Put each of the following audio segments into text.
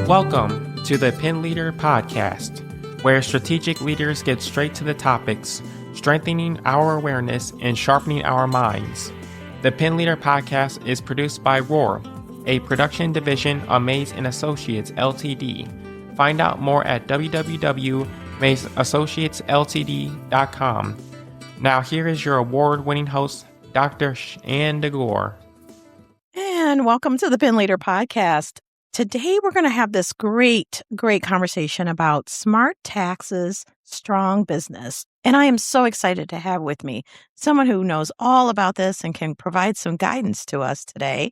Welcome to the Pin Leader Podcast, where strategic leaders get straight to the topics, strengthening our awareness and sharpening our minds. The Pin Leader Podcast is produced by Roar, a production division of Mays & Associates Ltd. Find out more at www.maysassociatesltd.com. Now here is your award-winning host, Dr. Shanda Gore. And welcome to the Pin Leader Podcast. Today, we're going to have this great conversation about smart taxes, strong business. And I am so excited to have with me someone who knows all about this and can provide some guidance to us today.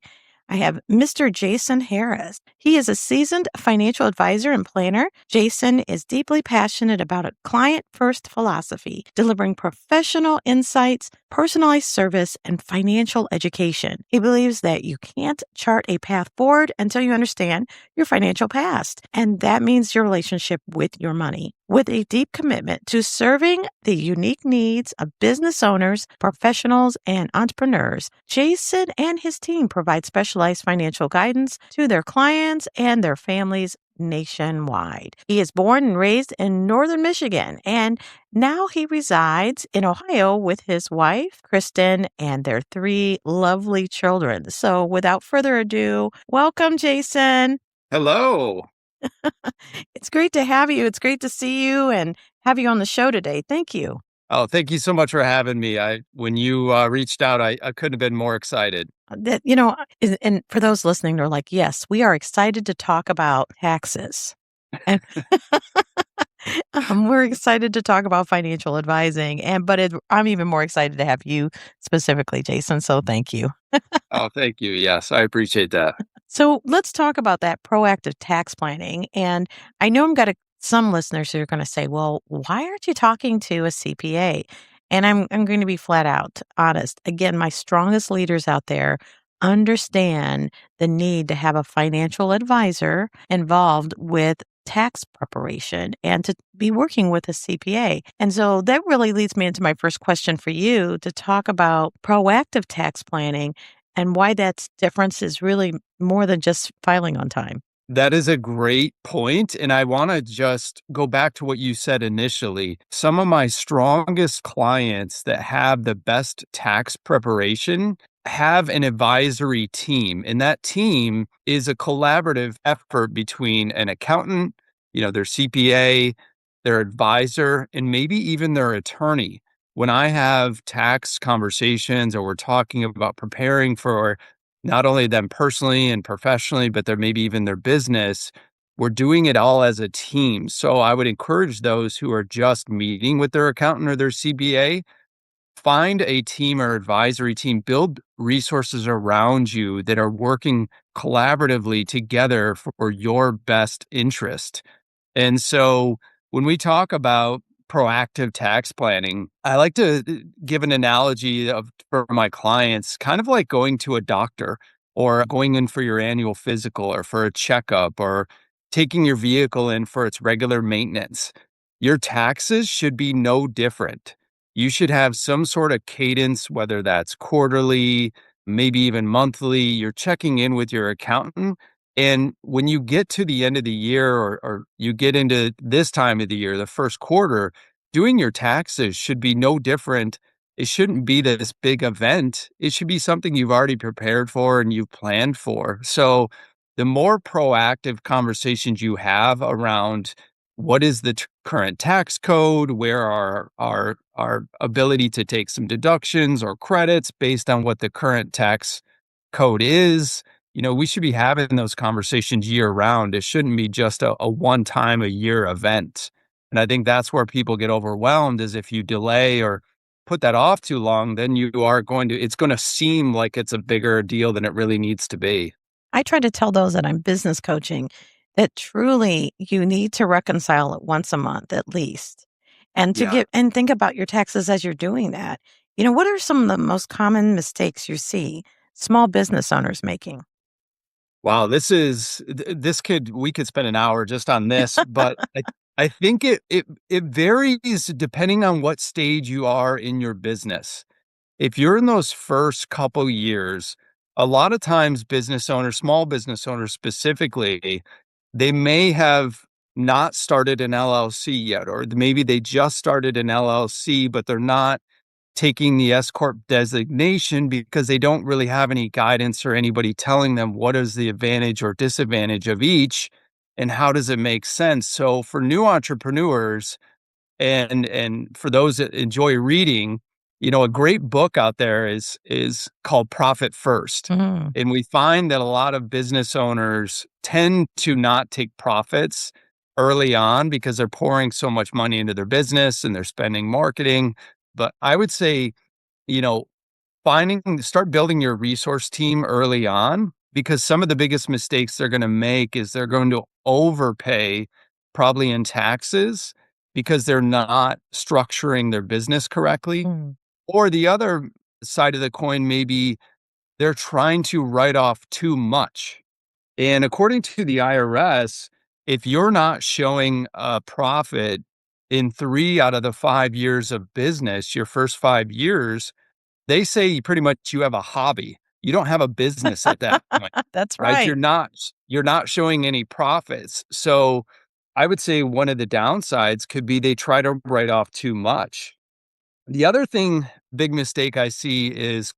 I have Mr. Jason Harris. He is a seasoned financial advisor and planner. Jason is deeply passionate about a client-first philosophy, delivering professional insights, personalized service, and financial education. He believes that you can't chart a path forward until you understand your financial past, and that means your relationship with your money. With a deep commitment to serving the unique needs of business owners, professionals, and entrepreneurs, Jason and his team provide specialized financial guidance to their clients and their families nationwide. He is born and raised in northern Michigan, and now he resides in Ohio with his wife, Kristen, and their 3 lovely children. So without further ado, welcome, Jason. Hello. It's great to have you. It's great to see you and have you on the show today. Thank you. Oh, thank you so much for having me. When you reached out, I couldn't have been more excited. And for those listening, they're like, yes, we are excited to talk about taxes. And we're excited to talk about financial advising. I'm even more excited to have you specifically, Jason. So thank you. Oh, thank you. Yes, I appreciate that. So let's talk about that proactive tax planning. And I know some listeners who are going to say, well, why aren't you talking to a CPA? And I'm going to be flat out honest. Again, my strongest leaders out there understand the need to have a financial advisor involved with tax preparation and to be working with a CPA. And so that really leads me into my first question for you to talk about proactive tax planning and why that difference is really more than just filing on time. That is a great point. And I want to just go back to what you said initially. Some of my strongest clients that have the best tax preparation have an advisory team. And that team is a collaborative effort between an accountant, their CPA, their advisor, and maybe even their attorney. When I have tax conversations or we're talking about preparing for not only them personally and professionally, but maybe even their business, we're doing it all as a team. So I would encourage those who are just meeting with their accountant or their CPA, find a team or advisory team, build resources around you that are working collaboratively together for your best interest. And so when we talk about proactive tax planning, I like to give an analogy for my clients, kind of like going to a doctor or going in for your annual physical or for a checkup or taking your vehicle in for its regular maintenance. Your taxes should be no different. You should have some sort of cadence, whether that's quarterly, maybe even monthly. You're checking in with your accountant. And when you get to the end of the year or you get into this time of the year, the first quarter, doing your taxes should be no different. It shouldn't be this big event. It should be something you've already prepared for and you've planned for. So the more proactive conversations you have around what is the current tax code, where are our ability to take some deductions or credits based on what the current tax code is, we should be having those conversations year round. It shouldn't be just a one-time a year event. And I think that's where people get overwhelmed is if you delay or put that off too long, then it's going to seem like it's a bigger deal than it really needs to be. I try to tell those that I'm business coaching that truly you need to reconcile it once a month at least. And and think about your taxes as you're doing that. What are some of the most common mistakes you see small business owners making? Wow, we could spend an hour just on this, but I think it varies depending on what stage you are in your business. If you're in those first couple years, a lot of times business owners, small business owners specifically, they may have not started an LLC yet, or maybe they just started an LLC, but they're not taking the S Corp designation because they don't really have any guidance or anybody telling them what is the advantage or disadvantage of each and how does it make sense. So for new entrepreneurs and for those that enjoy reading, a great book out there is called Profit First. Mm. And we find that a lot of business owners tend to not take profits early on because they're pouring so much money into their business and they're spending marketing. But I would say, you know, start building your resource team early on, because some of the biggest mistakes they're going to make is they're going to overpay probably in taxes because they're not structuring their business correctly. Mm. Or the other side of the coin, maybe they're trying to write off too much. And according to the IRS, if you're not showing a profit in 3 out of the 5 years of business, your first 5 years, they say pretty much you have a hobby. You don't have a business at that point, That's right? right. You're not showing any profits. So I would say one of the downsides could be they try to write off too much. The other big mistake I see is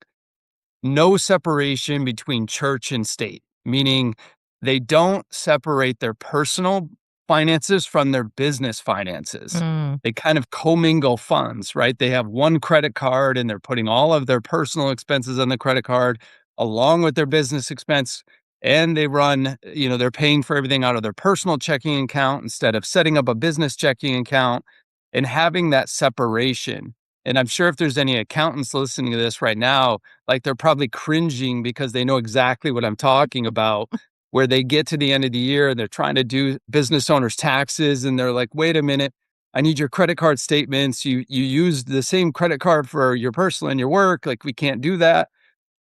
no separation between church and state, meaning they don't separate their personal finances from their business finances. Mm. They kind of commingle funds, right? They have one credit card and they're putting all of their personal expenses on the credit card along with their business expense. And they're paying for everything out of their personal checking account instead of setting up a business checking account and having that separation. And I'm sure if there's any accountants listening to this right now, like they're probably cringing because they know exactly what I'm talking about, where they get to the end of the year and they're trying to do business owners' taxes and they're like, wait a minute, I need your credit card statements. You used the same credit card for your personal and your work. Like, we can't do that.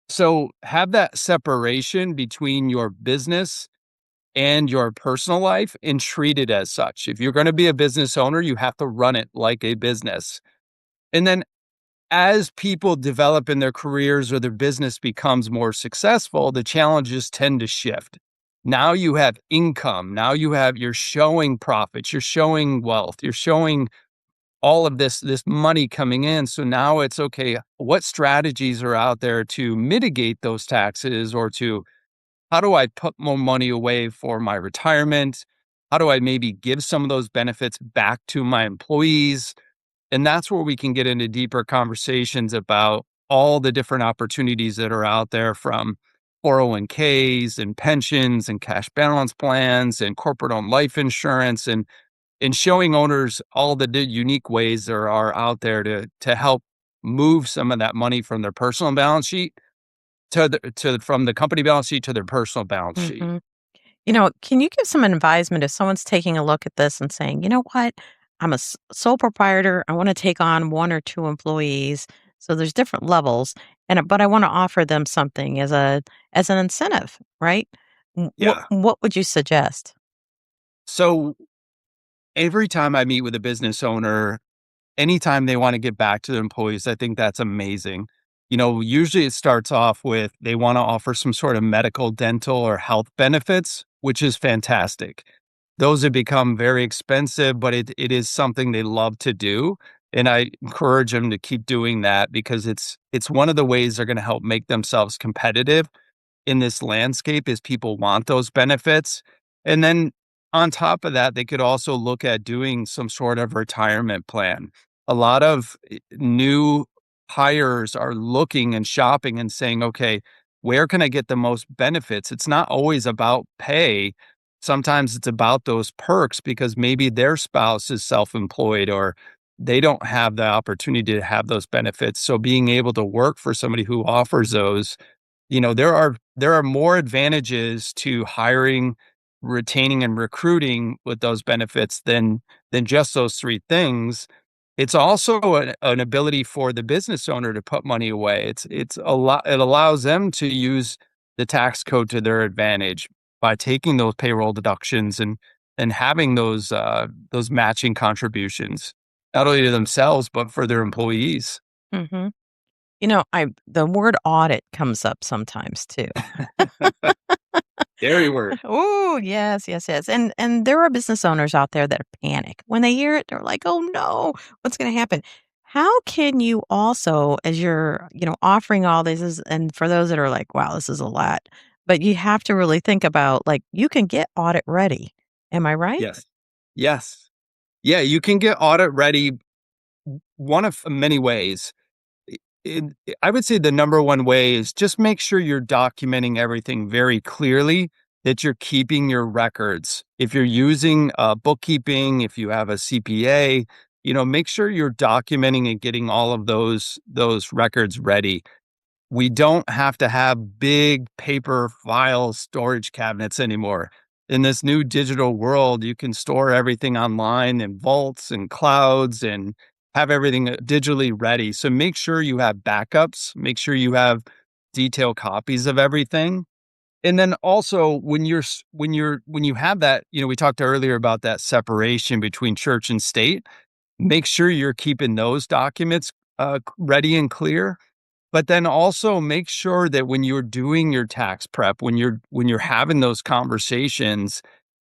So have that separation between your business and your personal life and treat it as such. If you're going to be a business owner, you have to run it like a business. And then as people develop in their careers or their business becomes more successful, the challenges tend to shift. Now you have income. Now you're showing profits, you're showing wealth, you're showing all of this money coming in. So now it's okay, what strategies are out there to mitigate those taxes, or to how do I put more money away for my retirement? How do I maybe give some of those benefits back to my employees? And that's where we can get into deeper conversations about all the different opportunities that are out there, from 401ks and pensions and cash balance plans and corporate owned life insurance, and showing owners all the unique ways there are out there to help move some of that money from their personal balance sheet from the company balance sheet to their personal balance sheet. Mhm. Can you give some advisement if someone's taking a look at this and saying, you know what, I'm a sole proprietor. I want to take on 1 or 2 employees. So there's different levels, but I want to offer them something as an incentive, right? What Yeah. what would you suggest? So every time I meet with a business owner, anytime they want to get back to their employees, I think that's amazing. Usually it starts off with they want to offer some sort of medical, dental, or health benefits, which is fantastic. Those have become very expensive, but it is something they love to do. And I encourage them to keep doing that because it's one of the ways they're going to help make themselves competitive in this landscape, is people want those benefits. And then on top of that, they could also look at doing some sort of retirement plan. A lot of new hires are looking and shopping and saying, okay, where can I get the most benefits? It's not always about pay. Sometimes it's about those perks because maybe their spouse is self-employed or they don't have the opportunity to have those benefits. So being able to work for somebody who offers those, there are more advantages to hiring, retaining, and recruiting with those benefits than just those 3 things. It's also an ability for the business owner to put money away. It's a lot. It allows them to use the tax code to their advantage by taking those payroll deductions and having those matching contributions, not only to themselves but for their employees. Hmm. The word audit comes up sometimes too. Scary word. Oh, yes, yes, yes. And there are business owners out there that panic. When they hear it, they're like, "Oh no, what's going to happen?" How can you also, as you're, offering all this and for those that are like, "Wow, this is a lot." But you have to really think about like you can get audit ready. Am I right? Yes. Yes. Yeah, you can get audit ready one of many ways. it, I would say the number one way is just make sure you're documenting everything very clearly, that you're keeping your records. If you're using bookkeeping, if you have a CPA, make sure you're documenting and getting all of those records ready. We don't have to have big paper file storage cabinets anymore. In this new digital world, you can store everything online in vaults and clouds and have everything digitally ready. So make sure you have backups, make sure you have detailed copies of everything. And then also when you have that, we talked earlier about that separation between church and state, make sure you're keeping those documents ready and clear, but then also make sure that when you're doing your tax prep, when you're having those conversations,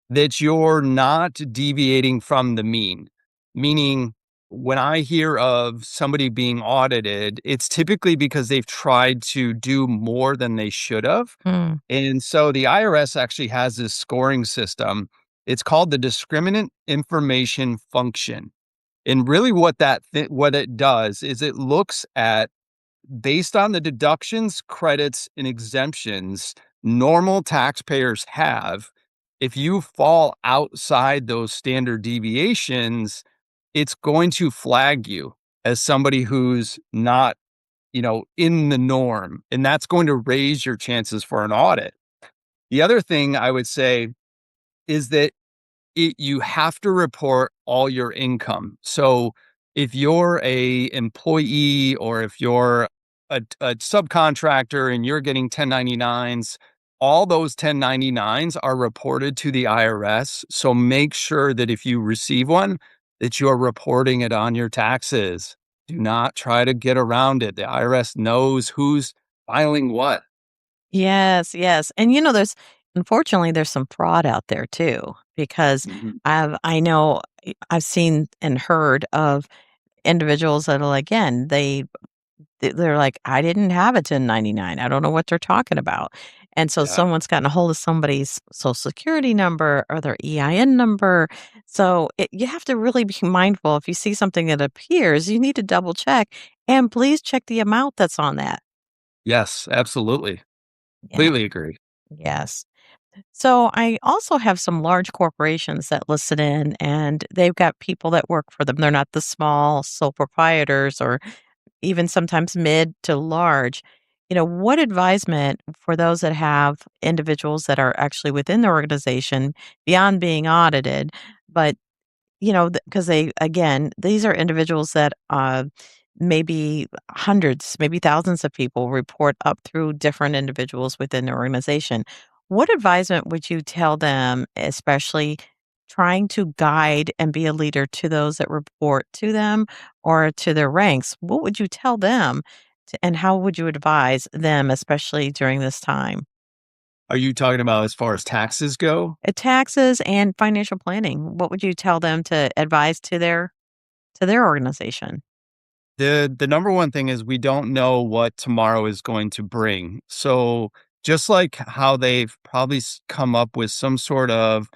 that you're not deviating from the mean. Meaning, when I hear of somebody being audited, it's typically because they've tried to do more than they should have. Mm. And so the IRS actually has this scoring system. It's called the discriminant information function. And really what it does is it looks at, based on the deductions, credits, and exemptions normal taxpayers have, if you fall outside those standard deviations, it's going to flag you as somebody who's not, in the norm. And that's going to raise your chances for an audit. The other thing I would say is that you have to report all your income. So if you're a employee or if you're a subcontractor and you're getting 1099s, all those 1099s are reported to the IRS. So make sure that if you receive one, that you're reporting it on your taxes. Do not try to get around it. The IRS knows who's filing what. Yes, yes. And there's unfortunately there's some fraud out there too because Mhm. I know I've seen and heard of individuals that are again, they're like, "I didn't have a 1099. I don't know what they're talking about." And so Yeah. someone's gotten a hold of somebody's social security number or their EIN number. So you have to really be mindful. If you see something that appears, you need to double check and please check the amount that's on that. Yes, absolutely. Yeah. Completely agree. Yes. So I also have some large corporations that listen in and they've got people that work for them. They're not the small sole proprietors or even sometimes mid to large. What advisement for those that have individuals that are actually within the organization beyond being audited, but because again, these are individuals that maybe hundreds, maybe thousands of people report up through different individuals within the organization. What advisement would you tell them, especially trying to guide and be a leader to those that report to them or to their ranks? What would you tell them and how would you advise them, especially during this time? Are you talking about as far as taxes go? Taxes and financial planning. What would you tell them to advise to their organization? The number one thing is we don't know what tomorrow is going to bring. So just like how they've probably come up with some sort of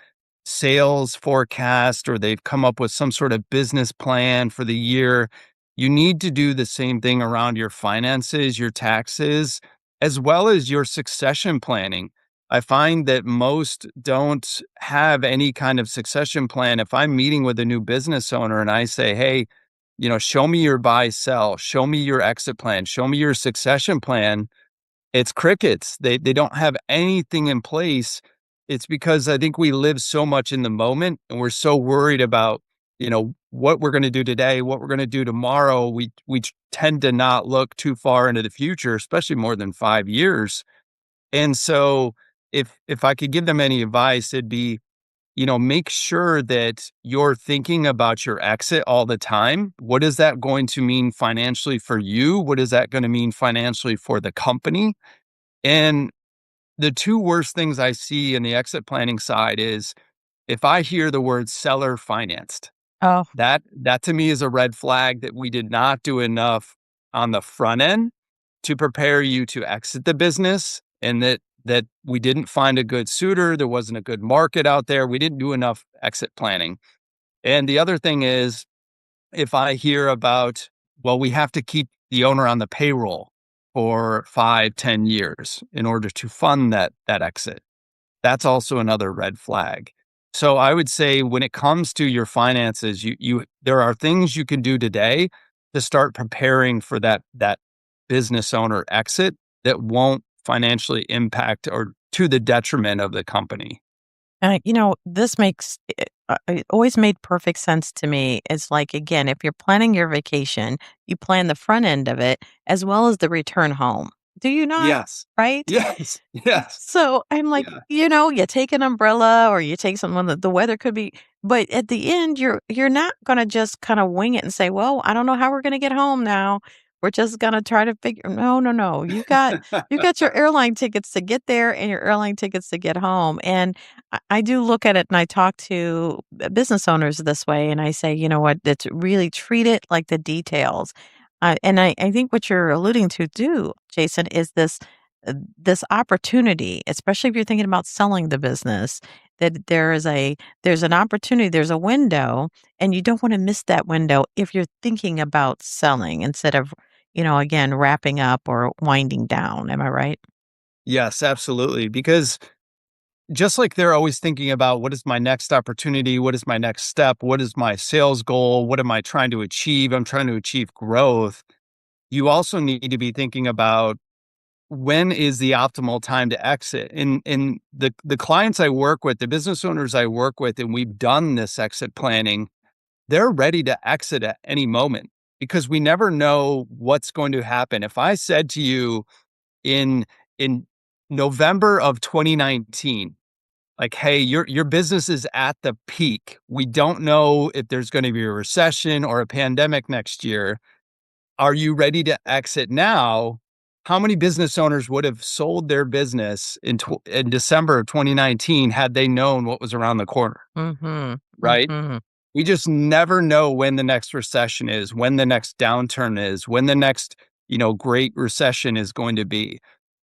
sales forecast or they've come up with some sort of business plan for the year, you need to do the same thing around your finances, your taxes, as well as your succession planning. I find that most don't have any kind of succession plan. If I'm meeting with a new business owner and I say, "Hey, show me your buy sell, show me your exit plan, show me your succession plan," it's crickets. They don't have anything in place. It's because I think we live so much in the moment and we're so worried about, what we're going to do today, what we're going to do tomorrow. We tend to not look too far into the future, especially more than 5 years. And so if I could give them any advice, it'd be, make sure that you're thinking about your exit all the time. What is that going to mean financially for you? What is that going to mean financially for the company? And the two worst things I see in the exit planning side is if I hear the word seller financed. Oh, That to me is a red flag that we did not do enough on the front end to prepare you to exit the business, and that we didn't find a good suitor, there wasn't a good market out there, we didn't do enough exit planning. And the other thing is, if I hear about, well, we have to keep the owner on the payroll for 5, 10 years in order to fund that exit, that's also another red flag. So I would say when it comes to your finances, you there are things you can do today to start preparing for that business owner exit that won't financially impact or to the detriment of the company. this makes it always made perfect sense to me. It's like, again, if you're planning your vacation, you plan the front end of it as well as the return home. Do you not? Yes. Right? Yes. Yes. So I'm like, Yeah. you take an umbrella or you take someone that the weather could be, but at the end, you're not gonna just kind of wing it and say, well, I don't know how we're gonna get home now. We're just gonna try to figure. No, no, no. You got your airline tickets to get there and your airline tickets to get home. And I do look at it and I talk to business owners this way, and I say, you know what? It's really treat it like the details. And I think what you're alluding to, do, Jason, is this opportunity, especially if you're thinking about selling the business, that there's an opportunity, there's a window, and you don't want to miss that window if you're thinking about selling instead of, again, wrapping up or winding down. Am I right? Yes, absolutely. Because just like they're always thinking about what is my next opportunity, what is my next step, what is my sales goal, what am I trying to achieve? I'm trying to achieve growth. You also need to be thinking about when is the optimal time to exit. And the clients I work with, the business owners I work with, and we've done this exit planning, they're ready to exit at any moment because we never know what's going to happen. If I said to you in November of 2019, like, hey, your business is at the peak. We don't know if there's going to be a recession or a pandemic next year. Are you ready to exit now? How many business owners would have sold their business in December of 2019 had they known what was around the corner, Mhm. right? Mhm. We just never know when the next recession is, when the next downturn is, when the next, great recession is going to be.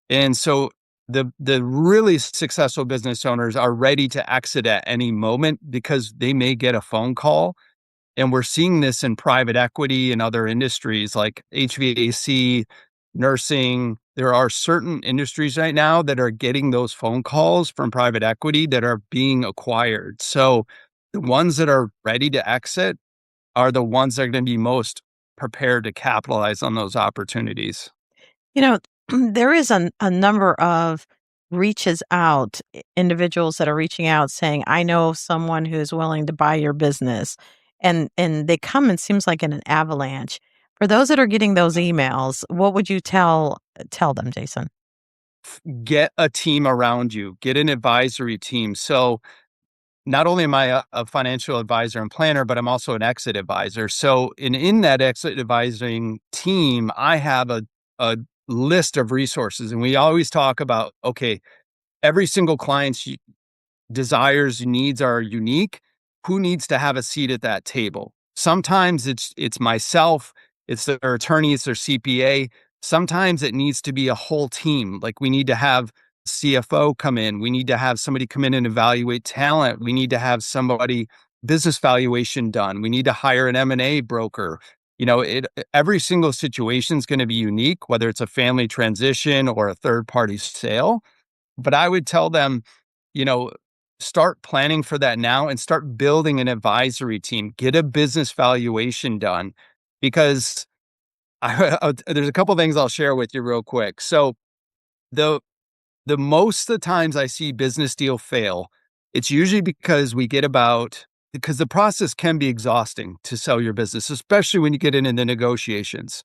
And so the really successful business owners are ready to exit at any moment because they may get a phone call. And we're seeing this in private equity and other industries like HVAC, nursing. There are certain industries right now that are getting those phone calls from private equity that are being acquired. So the ones that are ready to exit are the ones that are going to be most prepared to capitalize on those opportunities. You know, there is a number of reaches out, individuals that are reaching out saying, I know someone who's willing to buy your business. And they come, it seems like in an avalanche. For those that are getting those emails, what would you tell them, Jason? Get a team around you, get an advisory team. So not only am I a financial advisor and planner, but I'm also an exit advisor. So in that exit advising team, I have a list of resources, and we always talk about, okay, every single client's desires, needs are unique. Who needs to have a seat at that table? Sometimes it's myself, it's their attorney, it's their CPA. Sometimes it needs to be a whole team. Like we need to have CFO come in. We need to have somebody come in and evaluate talent. We need to have somebody business valuation done. We need to hire an M&A broker. Every single situation is going to be unique, whether it's a family transition or a third party sale. But I would tell them, you know, start planning for that now and start building an advisory team. Get a business valuation done because there's a couple things I'll share with you real quick. So the the most of the times I see business deal fail, it's usually because the process can be exhausting to sell your business, especially when you get into the negotiations.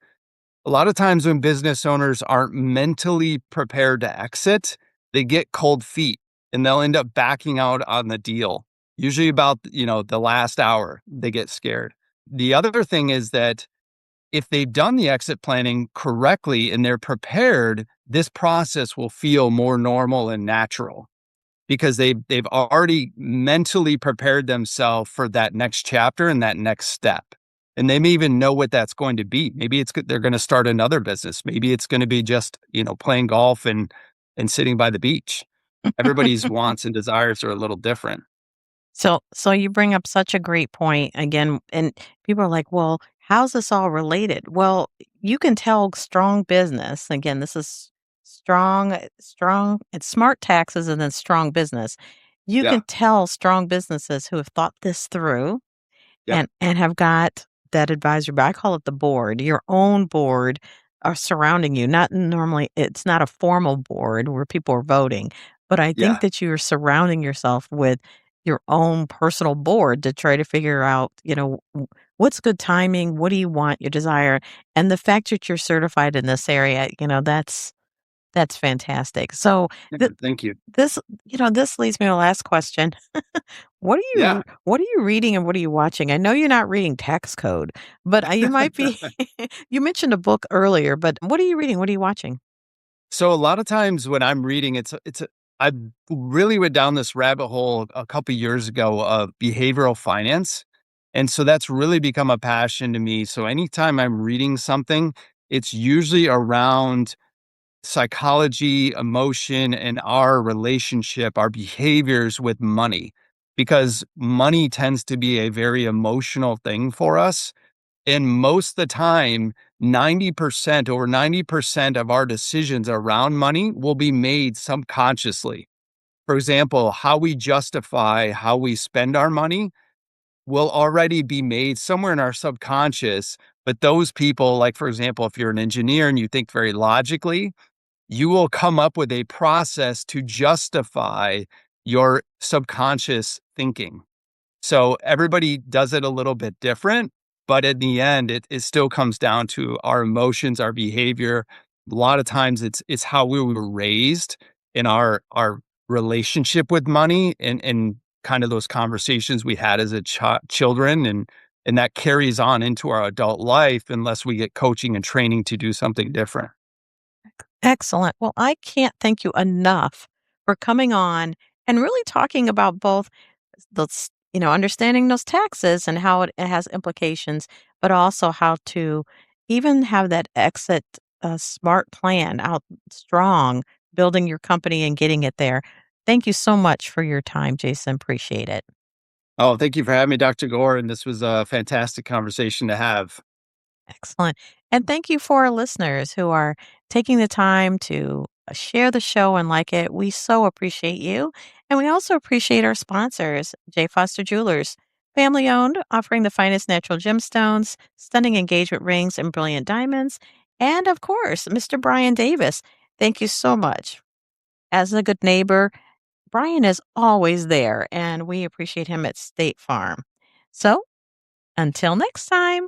A lot of times when business owners aren't mentally prepared to exit, they get cold feet and they'll end up backing out on the deal. Usually about, the last hour, they get scared. The other thing is that if they've done the exit planning correctly and they're prepared, this process will feel more normal and natural because they've already mentally prepared themselves for that next chapter and that next step. And they may even know what that's going to be. Maybe they're going to start another business. Maybe it's going to be just, playing golf and sitting by the beach. Everybody's wants and desires are a little different. So you bring up such a great point again, and people are like, "Well, how's this all related?" Well, you can tell strong business. Again, this is strong. It's smart taxes and then strong business. You Yeah. can tell strong businesses who have thought this through Yep. and have got that advisor, but I call it the board, your own board are surrounding you. Not normally, it's not a formal board where people are voting, but I think Yeah. that you're surrounding yourself with your own personal board to try to figure out, what's good timing, what do you want, your desire, and the fact that you're certified in this area, that's fantastic. So Yeah. Thank you. this, this leads me to the last question. Yeah. What are you reading and what are you watching? I know you're not reading tax code, but you might be. You mentioned a book earlier, but what are you reading? What are you watching? So a lot of times when I'm reading, I really went down this rabbit hole a couple years ago of behavioral finance. And so that's really become a passion to me. So anytime I'm reading something, it's usually around psychology, emotion, and our relationship, our behaviors with money, because money tends to be a very emotional thing for us. And most of the time, 90%, over 90% of our decisions around money will be made subconsciously. For example, how we justify how we spend our money will already be made somewhere in our subconscious. But those people, like, for example, if you're an engineer and you think very logically, you will come up with a process to justify your subconscious thinking. So everybody does it a little bit different, but in the end, it still comes down to our emotions, our behavior. A lot of times it's how we were raised in our relationship with money and kind of those conversations we had as children, and that carries on into our adult life unless we get coaching and training to do something different. Excellent. Well, I can't thank you enough for coming on and really talking about both those, understanding those taxes and how it has implications, but also how to even have that exit smart plan out strong, building your company and getting it there. Thank you so much for your time, Jason. Appreciate it. Oh, thank you for having me, Dr. Gore. And this was a fantastic conversation to have. Excellent. And thank you for our listeners who are taking the time to share the show and like it. We so appreciate you. And we also appreciate our sponsors, J. Foster Jewelers, family owned, offering the finest natural gemstones, stunning engagement rings, and brilliant diamonds. And of course, Mr. Brian Davis. Thank you so much. As a good neighbor, Brian is always there, and we appreciate him at State Farm. So until next time.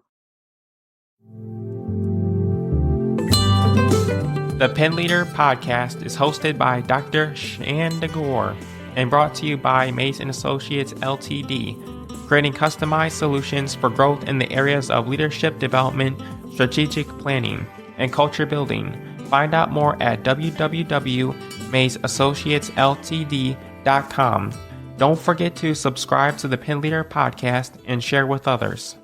The Pen Leader podcast is hosted by Dr. Shanda Gore and brought to you by Mays & Associates Ltd., creating customized solutions for growth in the areas of leadership development, strategic planning, and culture building. Find out more at www.maysassociatesltd.com. Don't forget to subscribe to the Pen Leader podcast and share with others.